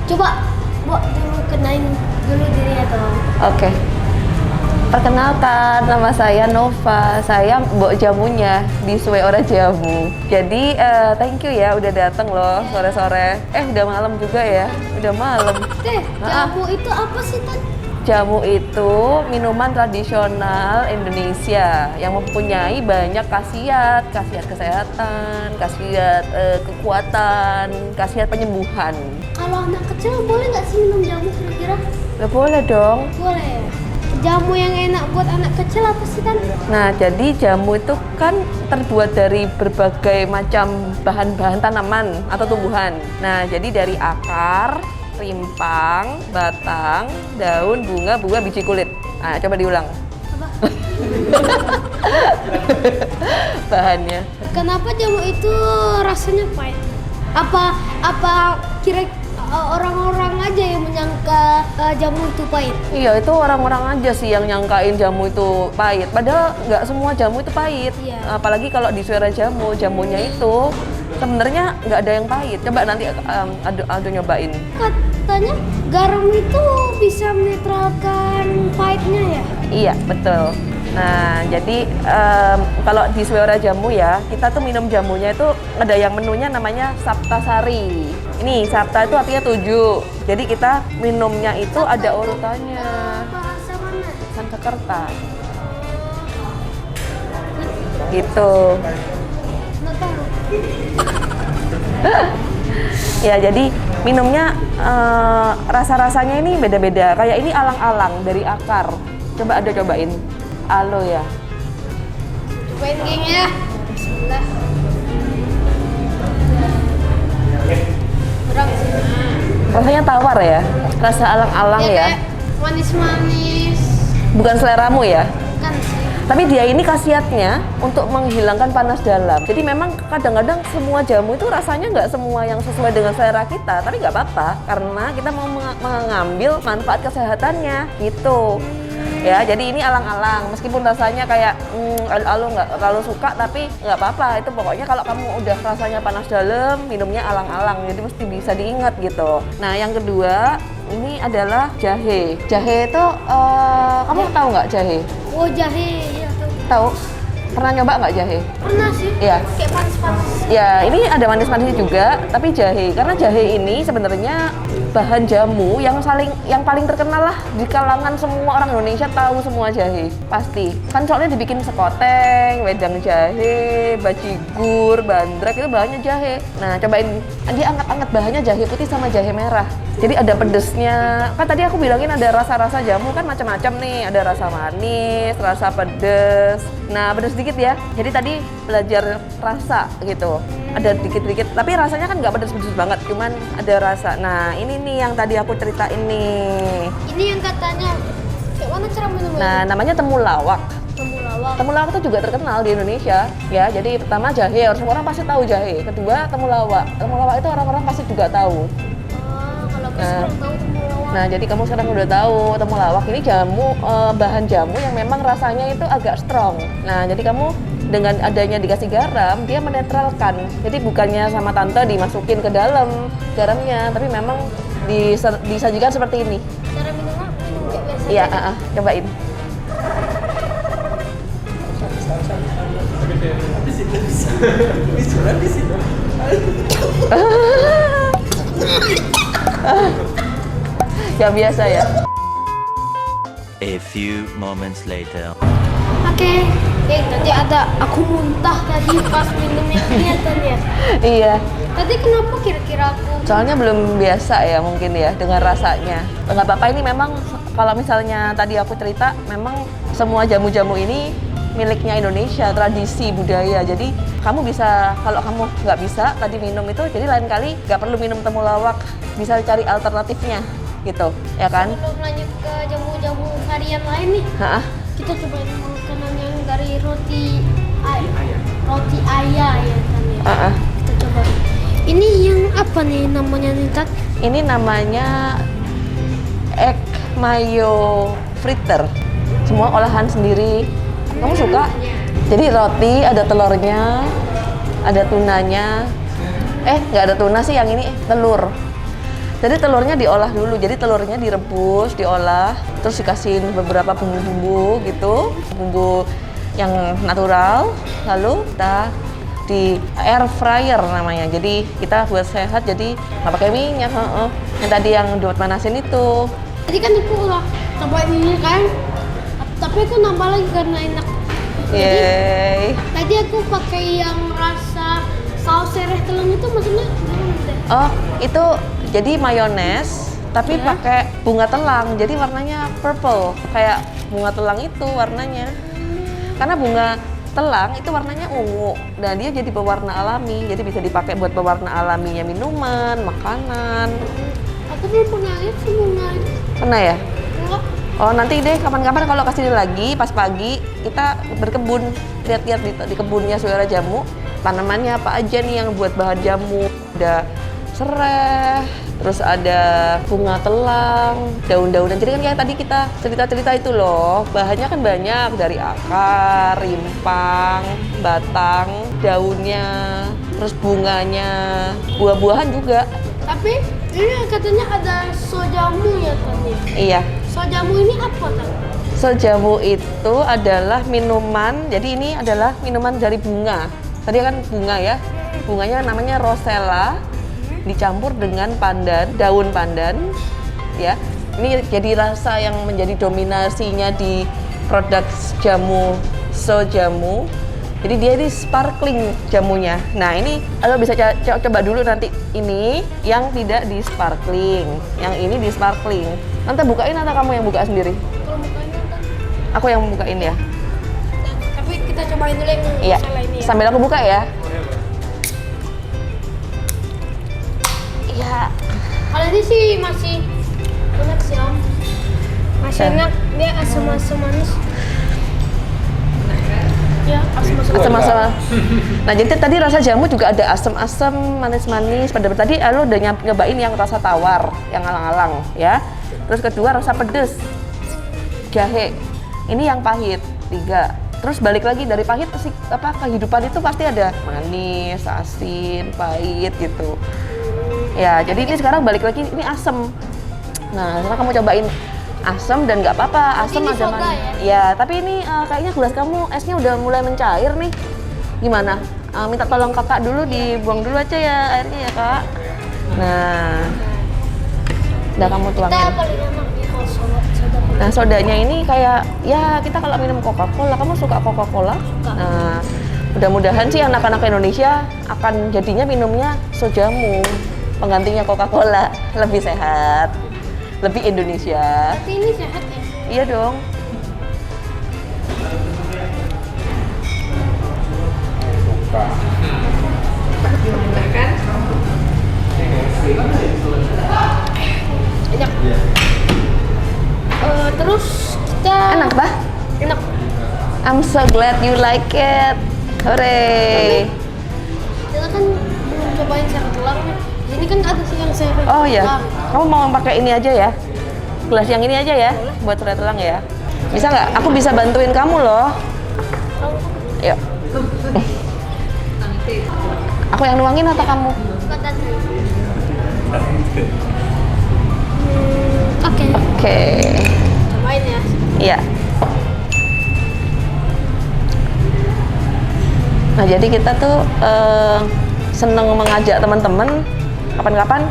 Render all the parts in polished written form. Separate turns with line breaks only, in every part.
Coba buat dulu kenain dulu dirinya dong.
Oke. Perkenalkan, nama saya Nova. Saya mbok jamunya di Suwe Ora Jamu. Jadi thank you ya udah dateng loh sore-sore. Udah malam juga ya. Udah malam.
Teh, jamu itu apa sih, Tan?
Jamu itu minuman tradisional Indonesia yang mempunyai banyak khasiat, khasiat kesehatan, khasiat kekuatan, khasiat penyembuhan.
Kalau anak kecil boleh nggak sih minum jamu kira-kira?
Gak boleh dong.
Boleh. Jamu yang enak buat anak kecil apa sih, Tan?
Nah, jadi jamu itu kan terbuat dari berbagai macam bahan-bahan tanaman atau tumbuhan. Nah, jadi dari akar, rimpang, batang, daun, bunga, biji kulit. Nah, coba diulang.
Apa?
Bahannya.
Kenapa jamu itu rasanya pahit? Apa kira orang-orang aja yang menyangka jamu itu pahit?
Iya, itu orang-orang aja sih yang nyangkain jamu itu pahit. Padahal nggak semua jamu itu pahit.
Iya.
Apalagi kalau di Suara Jamu, jamunya itu sebenarnya nggak ada yang pahit. Coba nanti Aldo nyobain.
Katanya garam itu bisa menetralkan pahitnya ya?
Iya, betul. Nah, jadi kalau di Suara Jamu ya, kita tuh minum jamunya itu ada yang menunya namanya Saptasari. Ini Sapta itu artinya 7. Jadi kita minumnya itu ada urutannya.
Bahasa mana?
Sanskerta. Gitu.
Nggak tahu.
Ya, jadi minumnya rasa-rasanya ini beda-beda. Kayak ini alang-alang dari akar. Coba ada cobain. Alo ya.
Cobain geng ya. Bismillah. Berang sih.
Rasanya tawar ya. Rasa alang-alang ya.
Kayak manis-manis.
Bukan seleramu ya.
Kan sih.
Tapi dia ini khasiatnya untuk menghilangkan panas dalam. Jadi memang kadang-kadang semua jamu itu rasanya nggak semua yang sesuai dengan selera kita. Tapi nggak apa-apa, karena kita mau mengambil manfaat kesehatannya gitu. Ya, jadi ini alang-alang. Meskipun rasanya kayak alu nggak terlalu suka, tapi nggak apa-apa. Itu pokoknya kalau kamu udah rasanya panas dalam, minumnya alang-alang. Jadi mesti bisa diingat gitu. Nah, yang kedua ini adalah jahe. Jahe itu kamu tahu nggak jahe?
Oh, jahe ya tahu.
Tahu? Pernah nyoba nggak jahe?
Pernah sih.
Iya.
Kayak panas-panas.
Ya, ini ada manis-manisnya juga, tapi jahe. Karena jahe ini sebenarnya bahan jamu yang paling terkenal lah di kalangan semua orang Indonesia, tahu semua jahe. Pasti. Kan soalnya dibikin sekoteng, wedang jahe, bajigur, bandrek, itu bahannya jahe. Nah, cobain. Dia angkat-angkat bahannya jahe putih sama jahe merah. Jadi ada pedesnya. Kan tadi aku bilangin ada rasa-rasa jamu kan macam-macam nih. Ada rasa manis, rasa pedes. Nah, pedes dikit ya. Jadi tadi belajar rasa gitu. Ada dikit-dikit. Tapi rasanya kan nggak pedes-pedes banget. Cuman ada rasa. Nah, ini nih yang tadi aku ceritain nih.
Ini yang katanya kayak mana cara minumnya?
Nah, namanya temulawak.
Temulawak.
Temulawak itu juga terkenal di Indonesia. Ya, jadi pertama jahe. Semua orang pasti tahu jahe. Kedua, temulawak. Temulawak itu orang-orang pasti juga tahu.
Kalau aku sekarang tahu temulawak.
Nah, jadi kamu sekarang udah tahu temulawak ini jamu, bahan jamu yang memang rasanya itu agak strong. Nah, jadi kamu dengan adanya dikasih garam, dia menetralkan. Jadi bukannya sama tante dimasukin ke dalam garamnya, tapi memang disajikan seperti ini.
Cara minumnya minum kayak biasa.
Iya, cobain. Ya biasa ya.
A few moments later.
Oke. Tadi ada aku muntah tadi pas minumnya kelihatan ya.
Iya.
Tadi kenapa kira-kira aku?
Soalnya belum biasa ya mungkin ya dengan rasanya. Nggak apa-apa, ini memang kalau misalnya tadi aku cerita, memang semua jamu-jamu ini miliknya Indonesia, tradisi, budaya. Jadi kamu bisa, kalau kamu nggak bisa tadi minum itu, jadi lain kali nggak perlu minum temulawak, bisa cari alternatifnya gitu, ya kan?
Sebelum lanjut ke jamu-jamu varian lain nih, kita cobain makanan yang dari roti ayah ya kan ya. Kita coba. Ini yang apa nih namanya nih, Tat?
Ini namanya egg mayo fritter. Semua olahan sendiri. Kamu suka? Jadi roti, ada telurnya, ada tunanya. Nggak ada tuna sih, yang ini telur. Jadi telurnya diolah dulu. Jadi telurnya direbus, diolah, terus dikasihin beberapa bumbu-bumbu gitu, bumbu yang natural. Lalu kita di air fryer namanya. Jadi kita buat sehat, jadi nggak pakai minyak. Yang tadi yang buat panasin itu.
Tadi kan aku udah cobain ini kan, tapi aku nambah lagi karena enak.
Yeay.
Tadi aku pakai yang rasa saus sereh telur itu, maksudnya gimana deh?
Oh, itu jadi mayones tapi pakai bunga telang. Jadi warnanya purple, kayak bunga telang itu warnanya. Karena bunga telang itu warnanya ungu. Dan dia jadi pewarna alami. Jadi bisa dipakai buat pewarna alaminya minuman, makanan.
Aku belum pernah lihat sih bunga itu.
Pernah ya?
Enggak.
Oh, nanti deh kapan-kapan kalau kasih lagi pas pagi kita berkebun, lihat-lihat di kebunnya Selera Jamu, tanamannya apa aja nih yang buat bahan jamu. Ada serai, terus ada bunga telang, daun-daunan. Jadi kan kayak tadi kita cerita-cerita itu loh, bahannya kan banyak, dari akar, rimpang, batang, daunnya, terus bunganya, buah-buahan juga.
Tapi ini katanya ada sojamu ya tadi.
Iya.
Sojamu ini apa tadi?
So, jamu itu adalah minuman, jadi ini adalah minuman dari bunga. Tadi kan bunga ya, bunganya namanya rosella, dicampur dengan pandan, daun pandan, ya. Ini jadi rasa yang menjadi dominasinya di produk jamu So Jamu. Jadi dia ini sparkling jamunya. Nah ini, lo bisa coba dulu nanti ini yang tidak di sparkling, yang ini di sparkling. Nanti bukain atau kamu yang buka sendiri?
Kalau mukanya kan.
Aku yang bukain ya.
Tapi kita cobain dulu yang
Iya.
rosella ini ya.
Sambil aku buka ya. Iya.
Kalau ini sih masih enak sih Om. Masih enak, dia asam-asam manis. Ya, asam-asam.
Asam-asam. Nah jadi tadi rasa jamu juga ada asam-asam, manis-manis. Pada tadi lo udah nyobain yang rasa tawar, yang alang-alang ya. Terus kedua rasa pedes, jahe. Ini yang pahit, 3. Terus balik lagi dari pahit kehidupan itu pasti ada manis, asin, pahit gitu. Ya jadi ini sekarang balik lagi ini asam. Nah sekarang kamu cobain asam dan nggak apa-apa, asam
Ini
ada
soda
manis.
ya?
Ya tapi ini kayaknya gelas kamu esnya udah mulai mencair nih. Gimana? Minta tolong kakak dulu dibuang dulu aja ya airnya ya kak. Nah, udah kamu
Kita
tuangin.
paling enak di kalau soda.
Nah sodanya ini kayak ya kita kalau minum Coca-Cola, kamu suka Coca-Cola? Nah mudah-mudahan sih anak-anak Indonesia akan jadinya minumnya sojamu, penggantinya Coca-Cola, lebih sehat, lebih Indonesia.
Tapi ini sehat ya?
Iya dong.
Enak. Terus kita
Enak bah?
enak.
I'm so glad you like it. Hore.
Kita kan belum cobain sereh telang nih. Ini kan ada sih yang sereh
Oh ya,
telang.
kamu mau pakai ini aja ya? Gelas yang ini aja ya, buat surat telang ya. Bisa nggak? Aku bisa bantuin kamu loh. Yuk. Aku yang nuangin atau kamu?
Oke.
Oke.
Cobain ya.
Iya. Nah jadi kita tuh seneng mengajak teman-teman kapan-kapan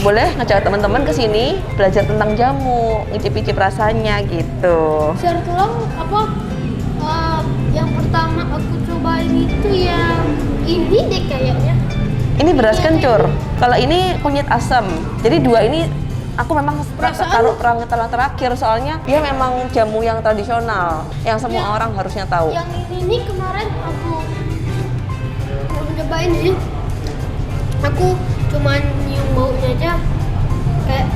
boleh ngajak teman-teman ke sini belajar tentang jamu, ngicip-icip rasanya gitu.
Sereh telang apa? Yang pertama aku cobain itu yang ini deh kayaknya.
Ini beras kencur. Kalau ini kunyit asam. Jadi dua ini aku memang taruh terakhir soalnya dia memang jamu yang tradisional yang semua orang harusnya tahu.
Yang ini kemarin aku cobain sih. Aku cuman nyium baunya aja kayak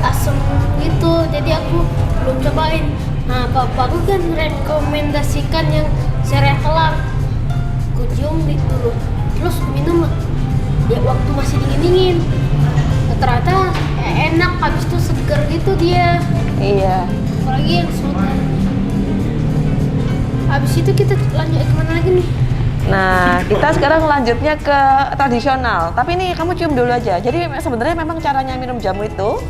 asam gitu. Jadi aku belum cobain. Nah, bapakku kan rekomendasikan yang sereh telang. Aku cium dulu. Terus minum ya waktu masih dingin-dingin. Ternyata enak, habis itu seger gitu dia.
Iya.
Apalagi yang soda. Habis itu kita lanjut kemana lagi nih?
Nah, kita sekarang lanjutnya ke tradisional. Tapi ini kamu cium dulu aja. Jadi sebenarnya memang caranya minum jamu itu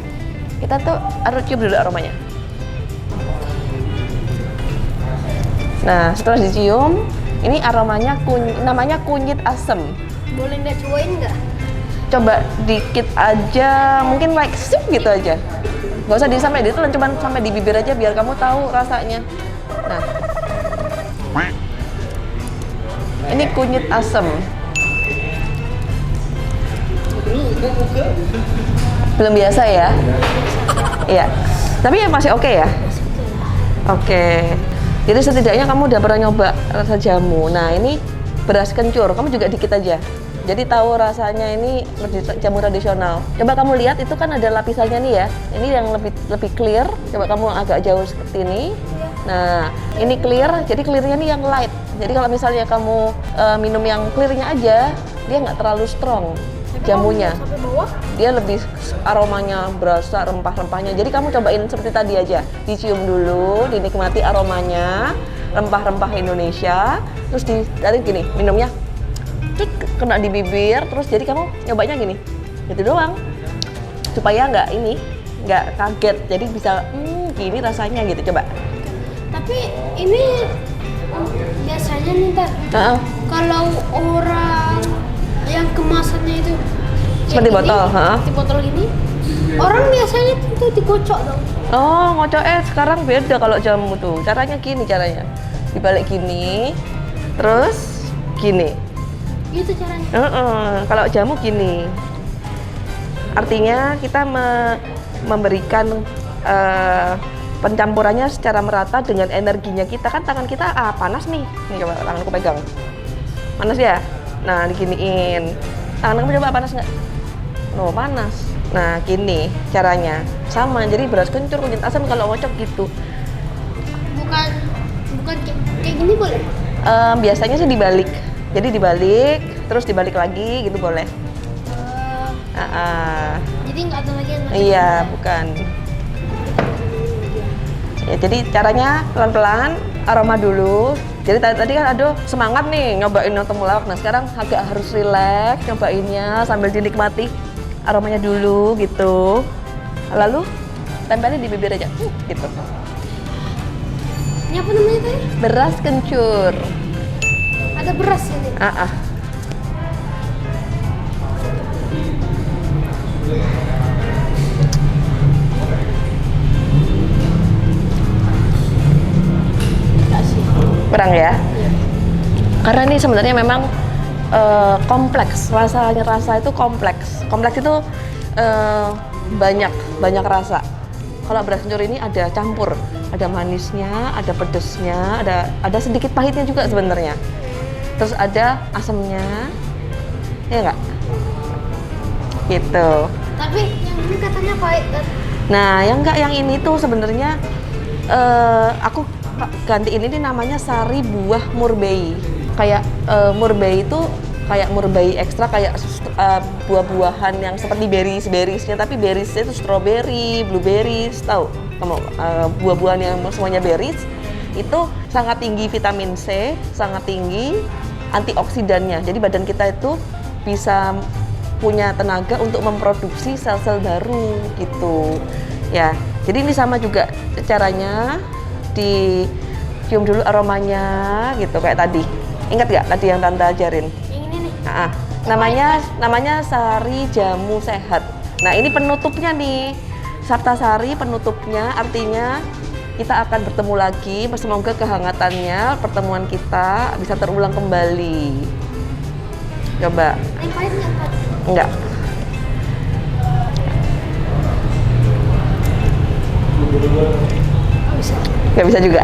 kita tuh harus cium dulu aromanya. Nah, setelah dicium, ini aromanya namanya kunyit asem.
Boleh nggak cobain nggak?
Coba dikit aja, mungkin like sip gitu aja. Gak usah sampai ditelan, cuma sampai di bibir aja biar kamu tahu rasanya. Nah, ini kunyit asem. Belum biasa ya? Iya. Tapi ya masih oke ya? Oke. Jadi setidaknya kamu udah pernah nyoba rasa jamu. Nah, ini beras kencur, kamu juga dikit aja. Jadi tahu rasanya ini jamu tradisional. Coba kamu lihat itu kan ada lapisannya nih ya. Ini yang lebih clear. Coba kamu agak jauh seperti ini. Nah, ini clear. Jadi clearnya nih yang light. Jadi kalau misalnya kamu minum yang clearnya aja, dia nggak terlalu strong jamunya.
Sampai bawah.
Dia lebih aromanya berasa rempah-rempahnya. Jadi kamu cobain seperti tadi aja. Dicium dulu, dinikmati aromanya, rempah-rempah Indonesia. Terus ditarik gini, minumnya kena di bibir, terus jadi kamu nyobanya gini, gitu doang, supaya nggak kaget, jadi bisa gini rasanya gitu. Coba.
Tapi ini biasanya nih Tar, kalau orang yang kemasannya itu
Seperti
kayak
botol,
gini, seperti botol ini, orang biasanya itu dikocok dong.
Oh, ngocok sekarang beda kalau jamu tuh. Caranya dibalik gini, terus gini.
Gitu caranya.
Kalau jamu gini, artinya kita memberikan pencampurannya secara merata dengan energinya kita. Kan tangan kita panas nih. Nih coba tanganku pegang. Panas ya? Nah, diginiin. Tangan kamu coba panas nggak? No, panas. Nah, gini caranya. Sama, jadi beras kencur, kunyit asam kalau ngocok gitu.
Bukan kayak gini boleh?
Biasanya sih dibalik. Jadi dibalik, terus dibalik lagi gitu boleh.
Jadi nggak ada lagi yang
Iya, bukan. Ya, jadi caranya pelan-pelan, aroma dulu. Jadi tadi kan aduh semangat nih nyobain temulawak. Nah sekarang agak harus relax nyobainnya sambil dinikmati aromanya dulu gitu. Lalu tempelin di bibir aja, gitu.
Ini apa namanya tadi?
Beras kencur.
Ada beras ini.
Kurang ya? Karena ini sebenarnya memang kompleks, rasa itu kompleks. Kompleks itu banyak rasa. Kalau beras kencur ini ada campur, ada manisnya, ada pedesnya, ada sedikit pahitnya juga sebenarnya. Terus ada asamnya, ya nggak? Gitu.
Tapi yang ini katanya pahit kan?
Nah, yang ini tuh sebenarnya aku ganti ini namanya sari buah murbei. Kayak murbei itu kayak murbei ekstra, kayak buah-buahan yang seperti berries-berriesnya, tapi berriesnya itu strawberry, blueberries, tahu kamu buah-buahan yang semuanya berries itu sangat tinggi vitamin C, sangat tinggi antioksidannya. Jadi badan kita itu bisa punya tenaga untuk memproduksi sel-sel baru gitu. Ya, jadi ini sama juga caranya, dicium dulu aromanya gitu kayak tadi. Ingat gak tadi yang Tante ajarin?
Yang ini nih.
Namanya sari jamu sehat. Nah, ini penutupnya nih. Saptasari penutupnya, artinya kita akan bertemu lagi. Semoga kehangatannya pertemuan kita bisa terulang kembali. Coba.
Ini pahit nggak tadi?
Enggak.
Bisa.
Nggak bisa juga.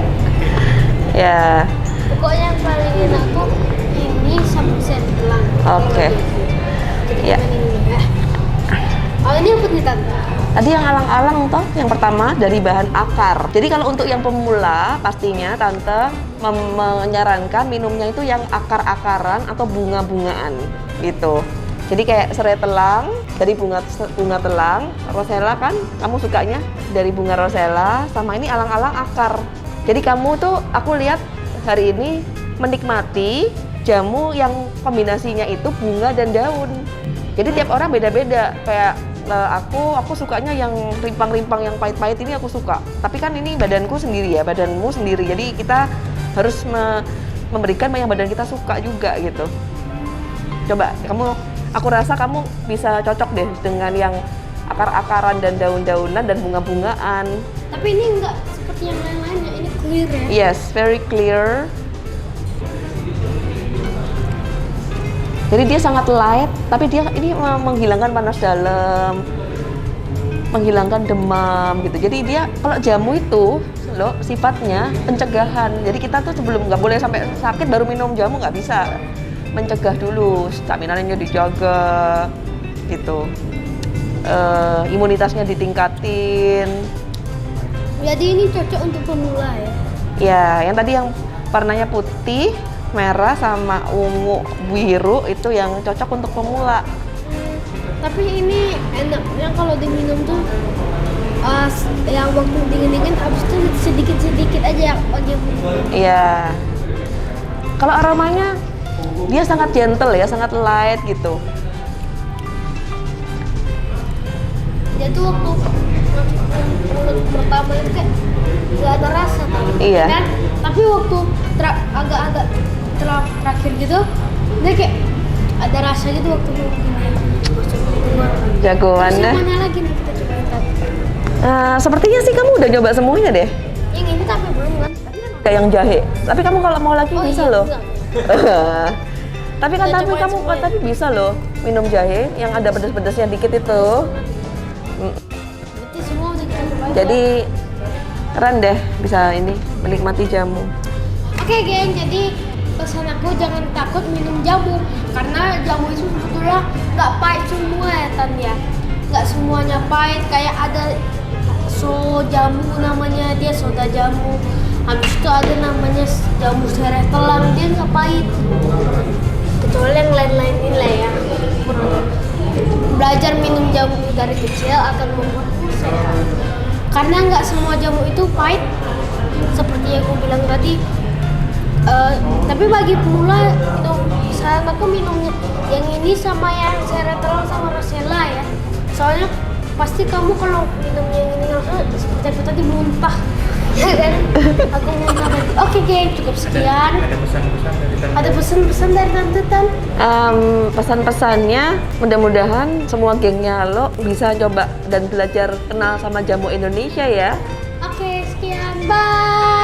Ya.
Pokoknya yang paling enak tuh ini sama sebelah.
Oke. Ya.
Oh, ini apa nih Tante?
Tadi yang alang-alang toh, yang pertama dari bahan akar. Jadi kalau untuk yang pemula, pastinya Tante menyarankan minumnya itu yang akar-akaran atau bunga-bungaan gitu. Jadi kayak serai telang, dari bunga telang, rosella kan, kamu sukanya dari bunga rosella, sama ini alang-alang akar. Jadi kamu tuh, aku lihat hari ini menikmati jamu yang kombinasinya itu bunga dan daun. Jadi tiap orang beda-beda. Kayak aku sukanya yang rimpang-rimpang, yang pahit-pahit ini aku suka. Tapi kan ini badanku sendiri ya, badanmu sendiri. Jadi kita harus memberikan yang badan kita suka juga gitu. Coba aku rasa kamu bisa cocok deh dengan yang akar-akaran dan daun-daunan dan bunga-bungaan.
Tapi ini enggak seperti yang lain-lainnya, ini clear ya.
Yes, very clear. Jadi dia sangat light, tapi dia ini menghilangkan panas dalam, menghilangkan demam gitu. Jadi dia kalau jamu itu loh sifatnya pencegahan. Jadi kita tuh sebelum nggak boleh sampai sakit baru minum jamu, nggak bisa. Mencegah dulu, stamina-nya dijaga gitu. Imunitasnya ditingkatin.
Jadi ini cocok untuk pemula ya.
Ya, yang tadi yang warnanya putih, merah sama ungu biru itu yang cocok untuk pemula.
Tapi ini enaknya kalau diminum tuh yang waktu dingin-dingin habis itu sedikit-sedikit aja yang pagi.
Iya. Kalau aromanya dia sangat gentle ya, sangat light gitu. Iya.
Dia tuh waktu mulut pertama itu kayak nggak ada rasa kan?
Iya.
Kan? Tapi waktu agak-agak terakhir gitu, dia kayak ada rasa gitu waktu mau gini.
Jagoan
Terus
deh.
yang mana lagi nih kita cobain tadi?
Sepertinya sih kamu udah nyoba semuanya deh.
Yang ini tapi belum kan? Tapi kan
Kayak yang jahe. Tapi kamu kalau mau lagi bisa
iya,
loh.
enggak.
Tapi kan
Udah
tapi
cobain
kamu
semuanya.
tapi bisa loh minum jahe yang ada pedas-pedasnya dikit itu.
Berarti semua udah kita cobain.
Jadi keren deh bisa ini menikmati jamu.
Oke geng, jadi pesan aku jangan takut minum jamu karena jamu itu sebetulnya nggak pahit semua ya Tan ya. Nggak semuanya pahit, kayak ada jamu namanya dia soda jamu. Habis itu ada namanya jamu serai telang, dia nggak pahit. Kecuali yang lain-lain ini lah ya. Belajar minum jamu dari kecil akan membuatmu sehat. Karena nggak semua jamu itu pahit, seperti yang aku bilang tadi. Tapi bagi pemula, saran aku minumnya yang ini sama yang seretrol sama rosella ya. Soalnya pasti kamu kalau minum yang ini langsung seperti aku tadi muntah. Ya kan? Aku muntah tadi. Oke geng, cukup sekian. Ada pesan-pesan dari Tante Tan?
Pesan-pesannya mudah-mudahan semua gengnya lo bisa coba dan belajar kenal sama jamu Indonesia ya.
Oke, sekian. Bye.